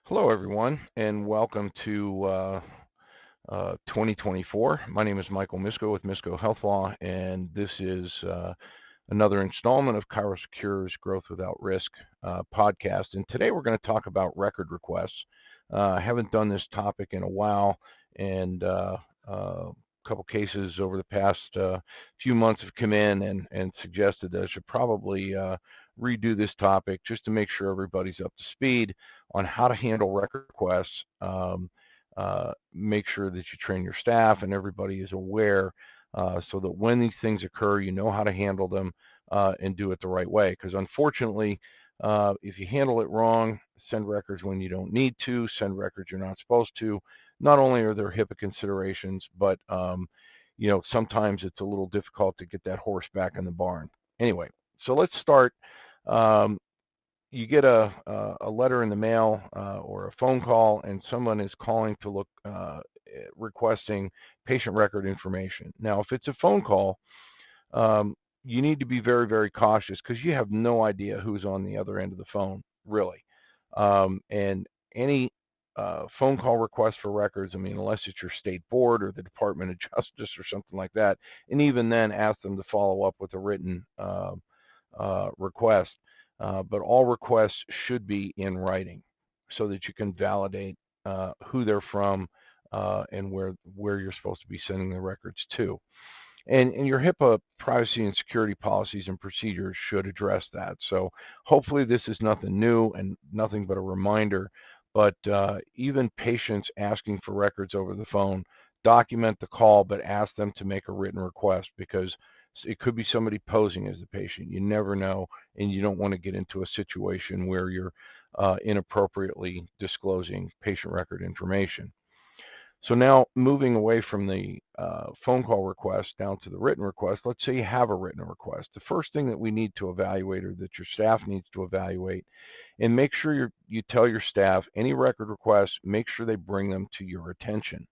Hello, everyone, and welcome to 2024. My name is Michael Miscoe with Miscoe Health Law, and this is another installment of ChiroSecure's Growth Without Risk podcast. And today we're going to talk about record requests. I haven't done this topic in a while, and a couple cases over the past few months have come in and suggested that I should probably redo this topic just to make sure everybody's up to speed on how to handle record requests. Make sure that you train your staff and everybody is aware so that when these things occur, you know how to handle them and do it the right way. Because unfortunately, if you handle it wrong, send records when you don't need to, send records you're not supposed to, not only are there HIPAA considerations, but sometimes it's a little difficult to get that horse back in the barn. Anyway, so let's start. You get a letter in the mail or a phone call, and someone is calling to look requesting patient record information. Now, if it's a phone call, you need to be very, very cautious because you have no idea who's on the other end of the phone, really. And any phone call request for records, unless it's your state board or the Department of Justice or something like that, and even then ask them to follow up with a written request. But all requests should be in writing so that you can validate who they're from and where you're supposed to be sending the records to. And your HIPAA privacy and security policies and procedures should address that. So hopefully this is nothing new and nothing but a reminder. But even patients asking for records over the phone, document the call, but ask them to make a written request because it could be somebody posing as the patient. You never know, and you don't want to get into a situation where you're inappropriately disclosing patient record information. So now moving away from the phone call request down to the written request, let's say you have a written request. The first thing that we need to evaluate or that your staff needs to evaluate, and make sure you tell your staff any record requests, make sure they bring them to your attention.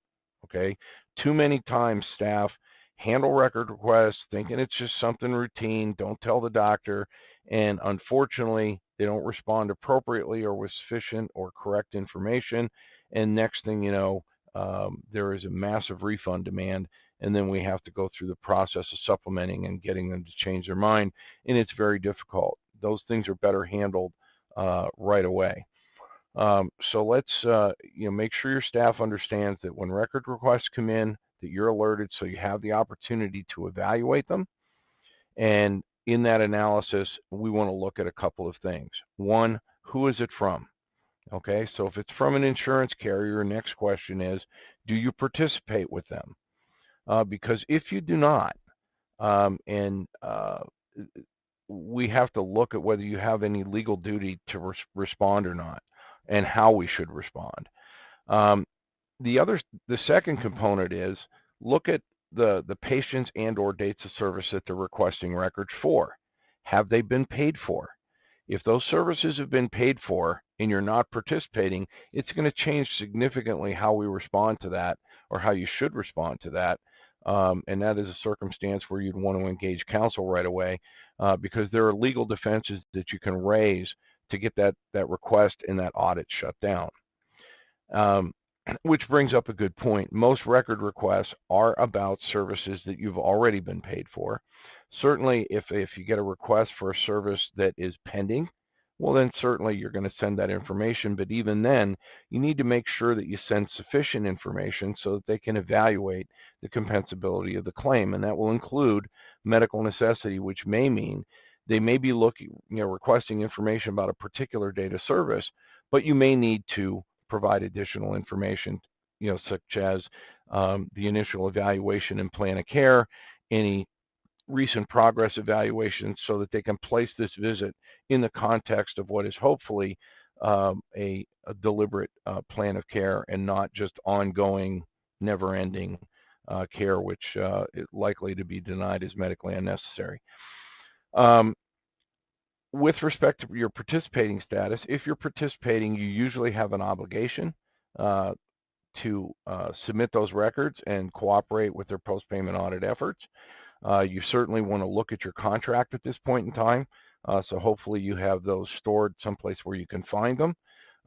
Okay? Too many times staff handle record requests thinking it's just something routine, don't tell the doctor, and unfortunately they don't respond appropriately or with sufficient or correct information, and next thing you know, there is a massive refund demand, and then we have to go through the process of supplementing and getting them to change their mind, and it's very difficult. Those things are better handled right away. So let's make sure your staff understands that when record requests come in, that you're alerted so you have the opportunity to evaluate them. And in that analysis, we want to look at a couple of things. One, who is it from? Okay, so if it's from an insurance carrier, next question is, do you participate with them? Because if you do not, we have to look at whether you have any legal duty to respond or not, and how we should respond. The second component is look at the patients and or dates of service that they're requesting records for. Have they been paid for? If those services have been paid for and you're not participating, it's going to change significantly how we respond to that or how you should respond to that. And that is a circumstance where you'd want to engage counsel right away because there are legal defenses that you can raise to get that request and that audit shut down. Which brings up a good point. Most record requests are about services that you've already been paid for. Certainly, if you get a request for a service that is pending, well, then certainly you're going to send that information. But even then, you need to make sure that you send sufficient information so that they can evaluate the compensability of the claim. And that will include medical necessity, which may mean they may be requesting information about a particular date of service, but you may need to provide additional information, such as the initial evaluation and plan of care, any recent progress evaluations, so that they can place this visit in the context of what is hopefully a deliberate plan of care and not just ongoing, never-ending care, which is likely to be denied as medically unnecessary. With respect to your participating status, if you're participating, you usually have an obligation to submit those records and cooperate with their post-payment audit efforts. You certainly want to look at your contract at this point in time, so hopefully you have those stored someplace where you can find them.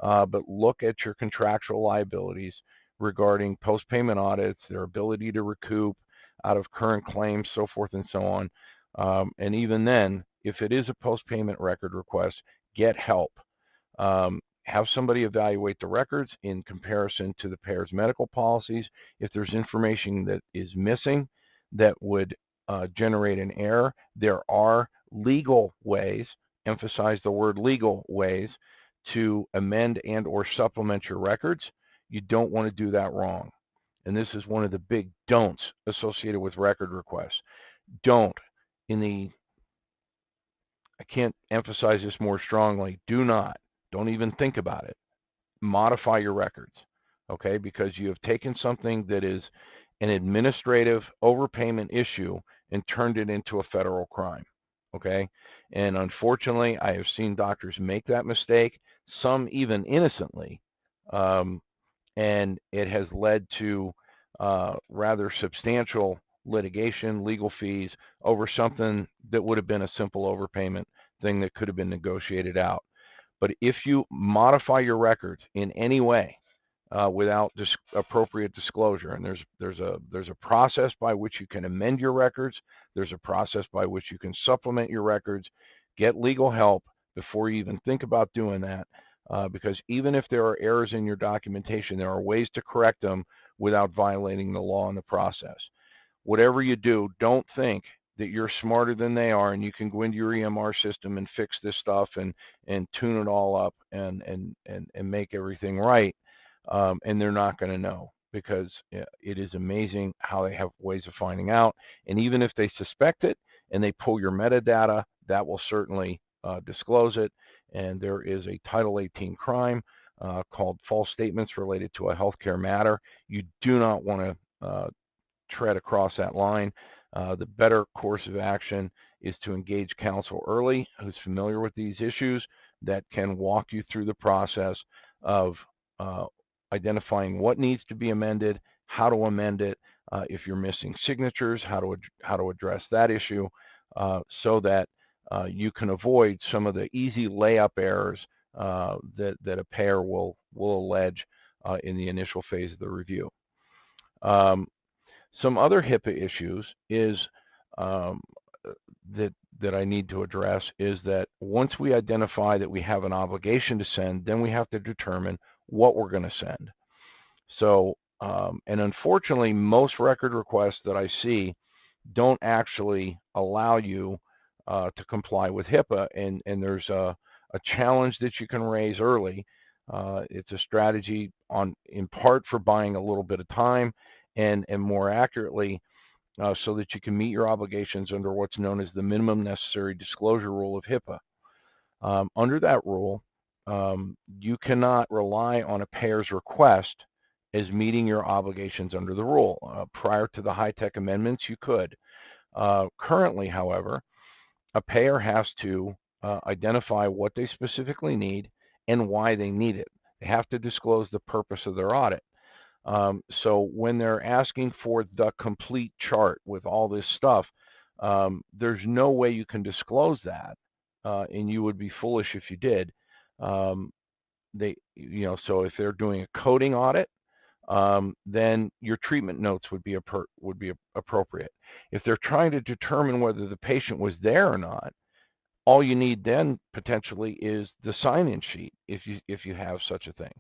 but look at your contractual liabilities regarding post-payment audits, their ability to recoup out of current claims, so forth and so on. And even then, if it is a post-payment record request, get help. Have somebody evaluate the records in comparison to the payer's medical policies. If there's information that is missing that would generate an error, there are legal ways, emphasize the word legal ways, to amend and or supplement your records. You don't want to do that wrong. And this is one of the big don'ts associated with record requests. Don't, I can't emphasize this more strongly, don't even think about it, modify your records, okay? Because you have taken something that is an administrative overpayment issue and turned it into a federal crime, okay? And unfortunately, I have seen doctors make that mistake, some even innocently, and it has led to rather substantial litigation, legal fees over something that would have been a simple overpayment thing that could have been negotiated out. But if you modify your records in any way without appropriate disclosure, and there's a process by which you can amend your records, there's a process by which you can supplement your records, get legal help before you even think about doing that. Because even if there are errors in your documentation, there are ways to correct them without violating the law in the process. Whatever you do, don't think that you're smarter than they are and you can go into your EMR system and fix this stuff and tune it all up and make everything right. And they're not going to know, because it is amazing how they have ways of finding out. And even if they suspect it and they pull your metadata, that will certainly disclose it. And there is a Title 18 crime called false statements related to a healthcare matter. You do not want to tread across that line. The better course of action is to engage counsel early who's familiar with these issues, that can walk you through the process of identifying what needs to be amended, how to amend it, if you're missing signatures, how to address that issue, so that you can avoid some of the easy layup errors that a payer will allege in the initial phase of the review. Some other HIPAA issues is that I need to address is that once we identify that we have an obligation to send, then we have to determine what we're going to send. So, and unfortunately, most record requests that I see don't actually allow you to comply with HIPAA, and there's a challenge that you can raise early. It's a strategy in part for buying a little bit of time, and more accurately, so that you can meet your obligations under what's known as the minimum necessary disclosure rule of HIPAA. Under that rule, you cannot rely on a payer's request as meeting your obligations under the rule. Prior to the high-tech amendments, you could. Currently, however, a payer has to identify what they specifically need and why they need it. They have to disclose the purpose of their audit. So when they're asking for the complete chart with all this stuff, there's no way you can disclose that, and you would be foolish if you did. So if they're doing a coding audit, then your treatment notes would be appropriate. If they're trying to determine whether the patient was there or not, all you need then potentially is the sign-in sheet, if you have such a thing.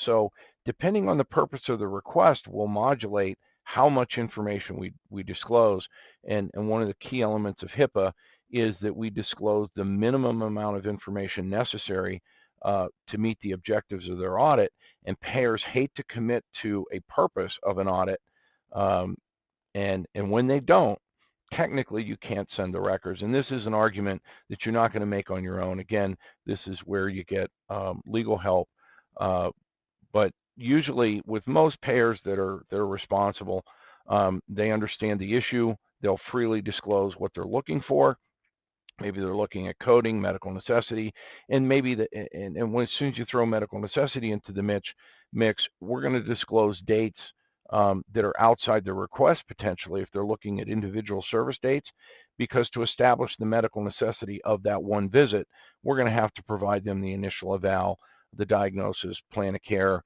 So depending on the purpose of the request, we'll modulate how much information we disclose. And one of the key elements of HIPAA is that we disclose the minimum amount of information necessary to meet the objectives of their audit. And payers hate to commit to a purpose of an audit. And when they don't, technically you can't send the records. And this is an argument that you're not going to make on your own. Again, this is where you get legal help. But usually with most payers that are responsible, they understand the issue. They'll freely disclose what they're looking for. Maybe they're looking at coding, medical necessity, and maybe as soon as you throw medical necessity into the mix, we're going to disclose dates that are outside the request potentially if they're looking at individual service dates, because to establish the medical necessity of that one visit, we're going to have to provide them the initial eval the diagnosis, plan of care,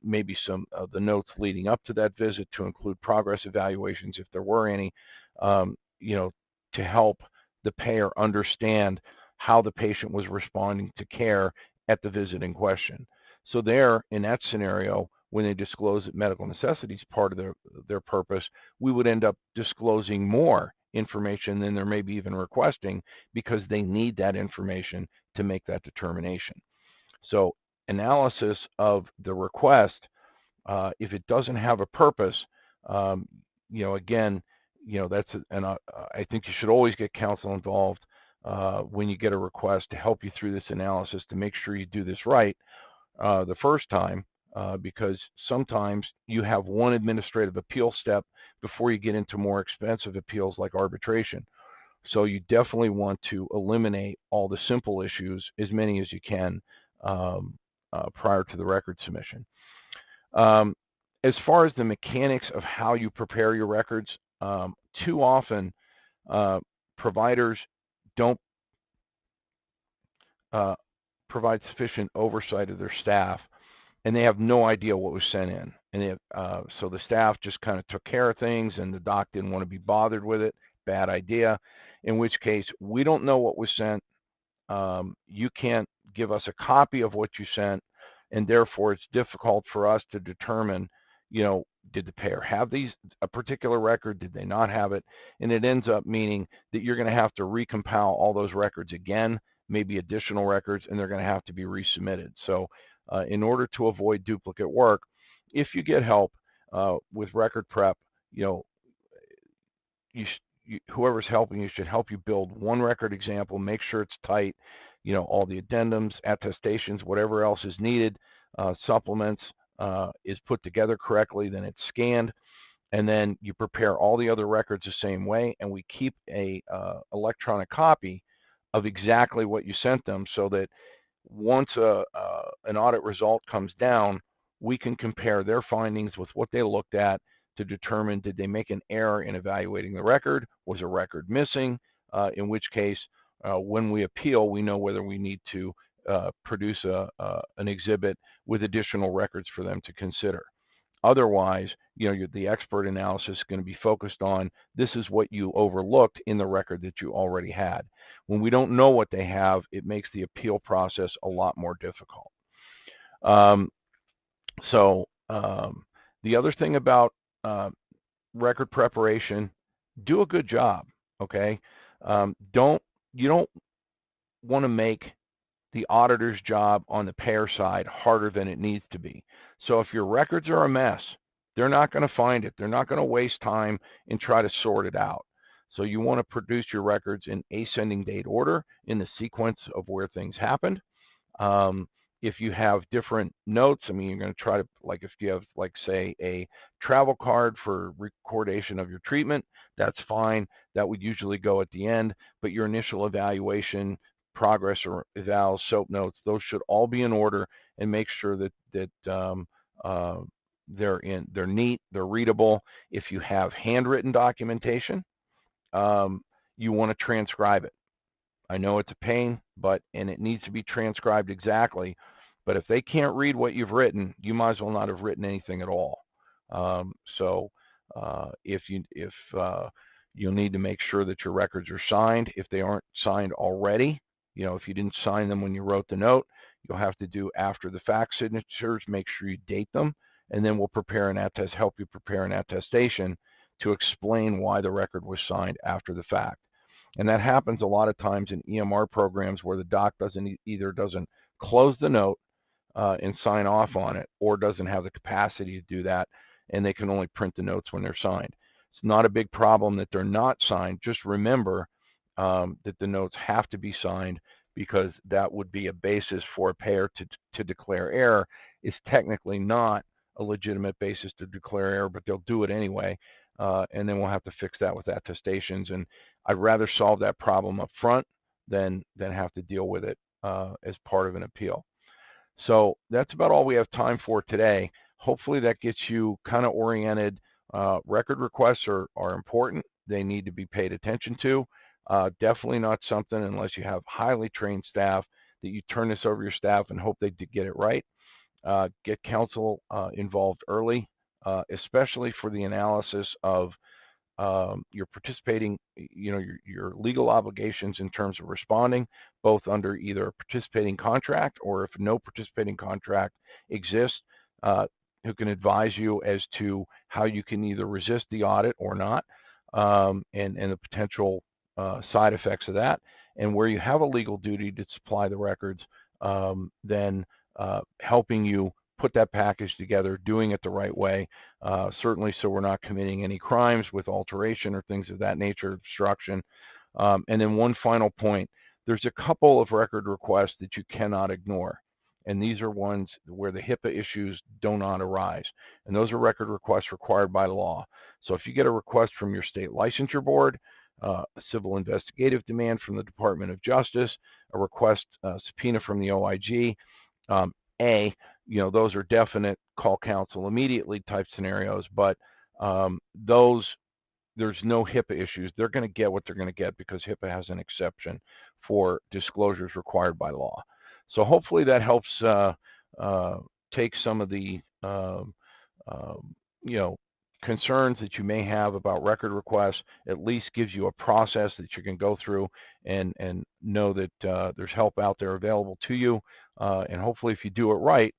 maybe some of the notes leading up to that visit to include progress evaluations if there were any, to help the payer understand how the patient was responding to care at the visit in question. So there, in that scenario, when they disclose that medical necessity is part of their purpose, we would end up disclosing more information than they're maybe even requesting because they need that information to make that determination. So analysis of the request, if it doesn't have a purpose, again, I think you should always get counsel involved when you get a request to help you through this analysis to make sure you do this right the first time, because sometimes you have one administrative appeal step before you get into more expensive appeals like arbitration. So you definitely want to eliminate all the simple issues, as many as you can, prior to the record submission. As far as the mechanics of how you prepare your records, too often providers don't provide sufficient oversight of their staff, and they have no idea what was sent in. And so the staff just kind of took care of things, and the doc didn't want to be bothered with it. Bad idea. In which case, we don't know what was sent. You can't give us a copy of what you sent, and therefore it's difficult for us to determine, did the payer have a particular record? Did they not have it? And it ends up meaning that you're going to have to recompile all those records again, maybe additional records, and they're going to have to be resubmitted. So in order to avoid duplicate work, if you get help with record prep, whoever's helping you should help you build one record example, make sure it's tight, all the addendums, attestations, whatever else is needed, supplements, is put together correctly, then it's scanned, and then you prepare all the other records the same way, and we keep a electronic copy of exactly what you sent them, so that once an audit result comes down, we can compare their findings with what they looked at to determine, did they make an error in evaluating the record? Was a record missing? In which case, when we appeal, we know whether we need to produce an exhibit with additional records for them to consider. Otherwise, the expert analysis is going to be focused on, this is what you overlooked in the record that you already had. When we don't know what they have, it makes the appeal process a lot more difficult. The other thing about record preparation, do a good job, okay? You don't want to make the auditor's job on the payer side harder than it needs to be. So if your records are a mess, they're not going to find it. They're not going to waste time and try to sort it out. So you want to produce your records in ascending date order in the sequence of where things happened. If you have different notes, you're going to try to, if you have, say, a travel card for recordation of your treatment, that's fine. That would usually go at the end, but your initial evaluation, progress or evals, SOAP notes, those should all be in order, and make sure that they're neat, they're readable. If you have handwritten documentation, you want to transcribe it. I know it's a pain, and it needs to be transcribed exactly. But if they can't read what you've written, you might as well not have written anything at all. If you'll need to make sure that your records are signed. If they aren't signed already, if you didn't sign them when you wrote the note, you'll have to do after the fact signatures. Make sure you date them, and then we'll help you prepare an attestation to explain why the record was signed after the fact. And that happens a lot of times in EMR programs where the doc either doesn't close the note and sign off on it, or doesn't have the capacity to do that, and they can only print the notes when they're signed. It's not a big problem that they're not signed. Just remember that the notes have to be signed, because that would be a basis for a payer to declare error. It's technically not a legitimate basis to declare error, but they'll do it anyway, and then we'll have to fix that with attestations. And I'd rather solve that problem up front than have to deal with it as part of an appeal. So that's about all we have time for today. Hopefully that gets you kind of oriented. Record requests are important. They need to be paid attention to. Definitely not something, unless you have highly trained staff, that you turn this over to your staff and hope they get it right. Get counsel involved early, especially for the analysis of your participating, your legal obligations in terms of responding, both under either a participating contract or if no participating contract exists, who can advise you as to how you can either resist the audit or not, and the potential side effects of that. And where you have a legal duty to supply the records, then helping you put that package together, doing it the right way, certainly so we're not committing any crimes with alteration or things of that nature, obstruction. And then one final point, there's a couple of record requests that you cannot ignore. And these are ones where the HIPAA issues do not arise. And those are record requests required by law. So if you get a request from your state licensure board, a civil investigative demand from the Department of Justice, a request subpoena from the OIG, those are definite call counsel immediately type scenarios, but those, there's no HIPAA issues. They're going to get what they're going to get because HIPAA has an exception for disclosures required by law. So hopefully that helps take some of the concerns that you may have about record requests, at least gives you a process that you can go through and know that there's help out there available to you. And hopefully if you do it right,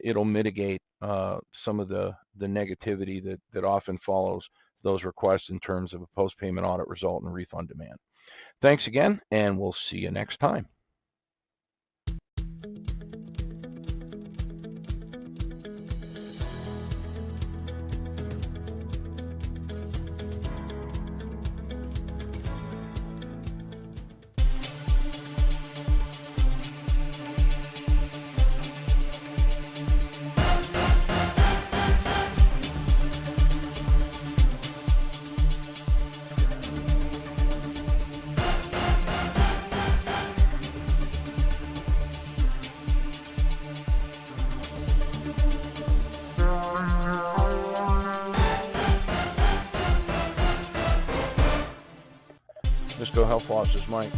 it'll mitigate some of the negativity that often follows those requests in terms of a post-payment audit result and refund demand. Thanks again, and we'll see you next time. Miscoe Health Loss is Mike.